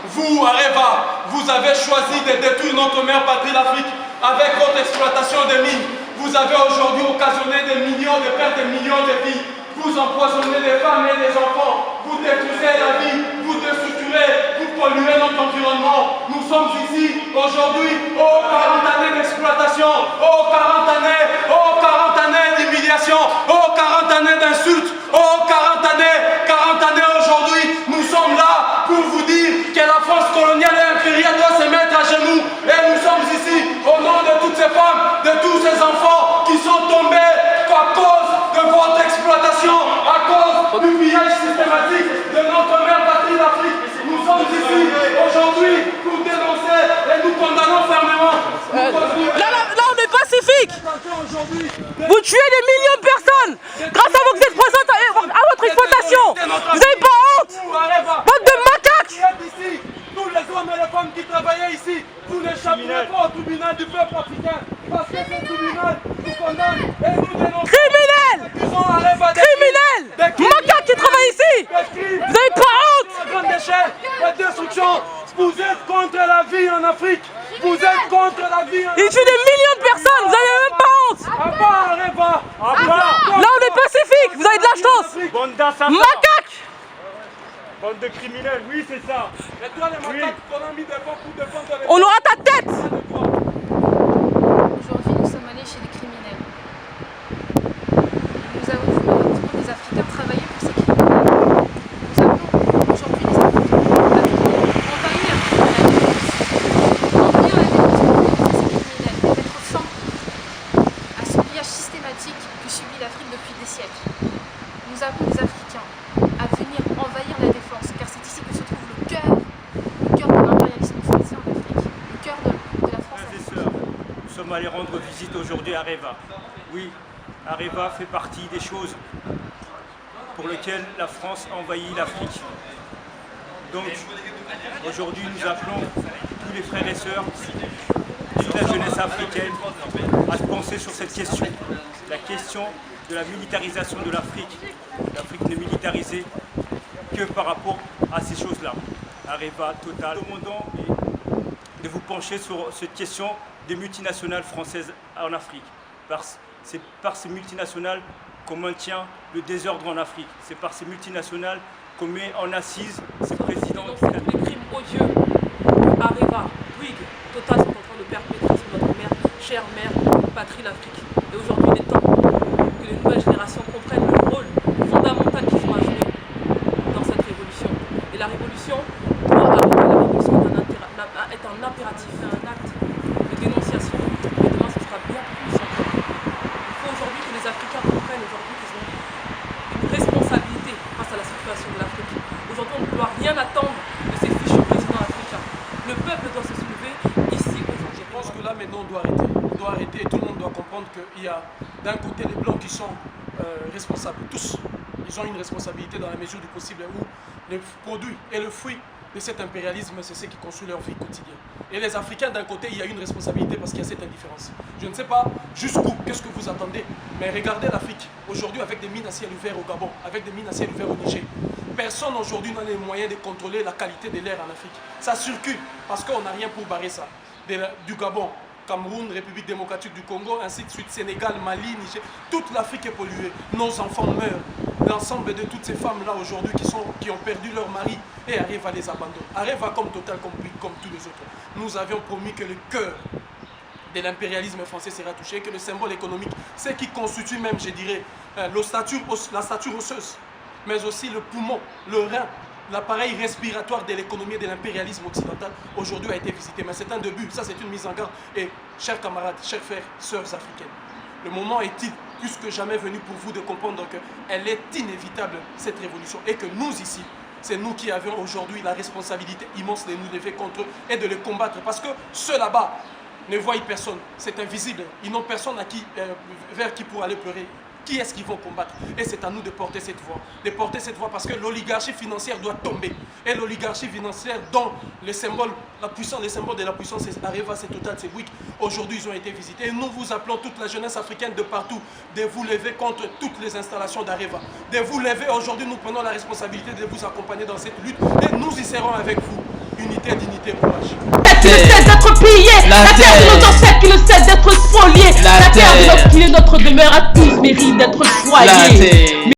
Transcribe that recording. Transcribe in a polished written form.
Vous, Areva, vous avez choisi de détruire notre mère patrie, l'Afrique, avec votre exploitation des mines. Vous avez aujourd'hui occasionné des millions de pertes, des millions de vies. Vous empoisonnez les femmes et les enfants. Vous détruisez la vie, vous déstructurez, vous polluez notre environnement. Nous sommes ici aujourd'hui aux 40 années d'exploitation, aux 40 années d'humiliation, aux 40 années d'insultes, aux 40 années aujourd'hui. Nous sommes là pour vous dire que la France coloniale et impériale doit se mettre à genoux. Et nous sommes ici au nom de toutes ces femmes, de tous ces enfants qui sont tombés à cause de votre exploitation, à cause du pillage systématique de notre mère patrie d'Afrique. Nous sommes ici aujourd'hui pour dénoncer et nous condamnons fermement. Là, on est pacifique. Vous tuez des millions de personnes grâce à votre exploitation. Vous n'avez pas honte. Bande de macaques. Tous les hommes et les femmes qui travaillaient ici, vous n'échapperez pas au tribunal du peuple africain. Parce que ce tribunal nous condamne et nous dénonce. Criminels. Macaques qui travaillent ici. Vous n'avez pas honte. À grande échelle, la destruction. Vous êtes contre la vie en Afrique. Vous êtes contre la vie en Afrique. Ils tuent des millions de personnes. Vous n'avez même pas honte. Là, on est pacifique. Vous avez de la chance. Macaques. Bande de criminels, oui c'est ça. On aura ta tête. Aujourd'hui nous sommes allés chez les criminels. Nous avons vu des Africains travailler pour ces criminels. Nous avons aujourd'hui les Africains envahir la démocratie pour ces criminels et mettre fin à ce pillage systématique que subit l'Afrique depuis des siècles. Nous avons des Africains à venir envahir la défense, car c'est ici que se trouve le cœur de l'impérialisme français en Afrique, le cœur de la France. Frères et sœurs, nous sommes allés rendre visite aujourd'hui à Areva. Oui, Areva fait partie des choses pour lesquelles la France a envahi l'Afrique. Donc, aujourd'hui, nous appelons tous les frères et sœurs, toute la jeunesse africaine, à se penser sur cette question, la question de la militarisation de l'Afrique. L'Afrique n'est militarisée que par rapport à ces choses-là. Areva, Total. Nous demandons de vous pencher sur cette question des multinationales françaises en Afrique. C'est par ces multinationales qu'on maintient le désordre en Afrique. C'est par ces multinationales qu'on met en assise ces présidents. Donc, c'est des crimes odieux. Areva, Bouygues, Total sont en train de perpétrer sur notre mère, chère mère, patrie l'Afrique. Et aujourd'hui, il est temps que les nouvelles générations comprennent le rôle fondamental qu'ils ont à jouer dans cette révolution. Et la révolution doit arriver. La révolution est un impératif, un acte de dénonciation. Et demain, ce sera bien plus encore. Il faut aujourd'hui que les Africains comprennent aujourd'hui qu'ils ont une responsabilité face à la situation de l'Afrique. Aujourd'hui, on ne doit rien attendre de ces fichus présidents africains. Le peuple doit se soulever ici aujourd'hui. Je pense que là maintenant on doit arrêter. On doit arrêter et tout le monde doit comprendre qu'il y a d'un côté les blancs qui sont responsables. Tous, ils ont une responsabilité dans la mesure du possible où le produit et le fruit de cet impérialisme, c'est ce qui construit leur vie quotidienne. Et les Africains, d'un côté, il y a une responsabilité parce qu'il y a cette indifférence. Je ne sais pas jusqu'où, qu'est-ce que vous attendez, mais regardez l'Afrique. Aujourd'hui, avec des mines à ciel ouvert au Gabon, avec des mines à ciel ouvert au Niger, personne aujourd'hui n'a les moyens de contrôler la qualité de l'air en Afrique. Ça circule parce qu'on n'a rien pour barrer ça. Du Gabon, Cameroun, République démocratique du Congo, ainsi de suite, Sénégal, Mali, Niger, toute l'Afrique est polluée. Nos enfants meurent. L'ensemble de toutes ces femmes-là aujourd'hui qui ont perdu leur mari et arrivent à les abandonner. Areva comme Total, comme tous les autres. Nous avions promis que le cœur de l'impérialisme français sera touché, que le symbole économique, ce qui constitue même, je dirais, la stature osseuse mais aussi le poumon, le rein, l'appareil respiratoire de l'économie et de l'impérialisme occidental aujourd'hui a été visité. Mais c'est un début, ça c'est une mise en garde. Et chers camarades, chers frères, sœurs africaines, le moment est-il plus que jamais venu pour vous de comprendre qu'elle est inévitable, cette révolution, et que nous ici, c'est nous qui avons aujourd'hui la responsabilité immense de nous lever contre eux et de les combattre. Parce que ceux là-bas ne voient personne, c'est invisible, ils n'ont personne vers qui pour aller pleurer. Qui est-ce qu'ils vont combattre? Et c'est à nous de porter cette voix. Parce que l'oligarchie financière doit tomber. Et l'oligarchie financière dont les symboles de la puissance, c'est Areva, c'est Total, c'est Bouygues, aujourd'hui ils ont été visités. Et nous vous appelons toute la jeunesse africaine de partout de vous lever contre toutes les installations d'Areva. De vous lever, aujourd'hui nous prenons la responsabilité de vous accompagner dans cette lutte et nous y serons avec vous. Unité, dignité, courage. Qui le cesse d'être pillé, la terre de nos ancêtres qui le cesse d'être spoliée, la terre de notre qui est notre demeure à tous mérite d'être choyée.